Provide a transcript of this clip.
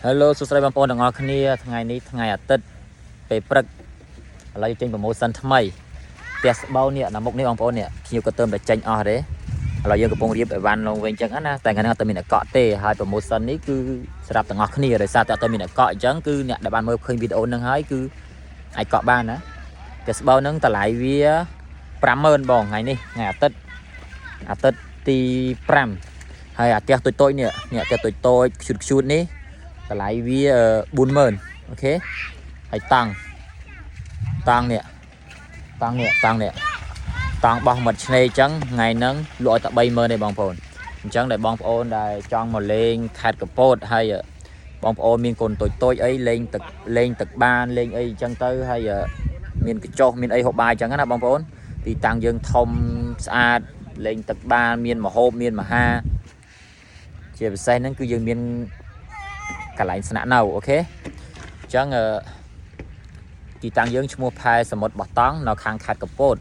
Hello សួស្តីបងប្អូនទាំងអស់គ្នាថ្ងៃនេះថ្ងៃអាទិត្យពេលព្រឹកឥឡូវចេញប្រម៉ូសិនថ្មីផ្ទះស្បោនេះណាមុខនេះបងប្អូននេះភ្ញៀវក៏ទៅតែចេញអស់ទេឥឡូវយើងកំពុងរៀបអីវ៉ាន់លងវិញអញ្ចឹងណាតែថ្ងៃនេះអត់មានអកក់ទេហើយប្រម៉ូសិននេះគឺសម្រាប់ទាំងអស់គ្នាដោយសារតែអត់មានអកក់អញ្ចឹងគឺអ្នកដែលបានមើលឃើញវីដេអូហ្នឹងហើយគឺអាចកក់បានណាផ្ទះស្បោហ្នឹងតម្លៃវា50000បងថ្ងៃនេះថ្ងៃអាទិត្យទី5ហើយអាផ្ទះតូចៗនេះផ្ទះតូចខ្ជូតនេះតម្លៃវា40000អូខេហើយតង់នេះតង់បោះមាត់ឆ្នេរអញ្ចឹងថ្ងៃហ្នឹងលក់ឲ្យតែ30000ទេបងប្អូនអញ្ចឹងដែលបងប្អូនដែលចង់មកលេងខេត្តកំពតហើយបងប្អូនមានកូនតូចអីលេងទឹកបានលេងអីអញ្ចឹងទៅហើយមានកញ្ចុះមានអីហូបបាយអញ្ចឹងណាបងប្អូនទីតាំងយើងធំស្អាតលេងទឹកបានមានម្ហូបមានមហាជាពិសេសហ្នឹងគឺយើងមានកន្លែងស្នាក់នៅអូខេអញ្ចឹងទីតាំងយើងឈ្មោះផែសមុទ្របោះតង់នៅខាងខេត្តកំពត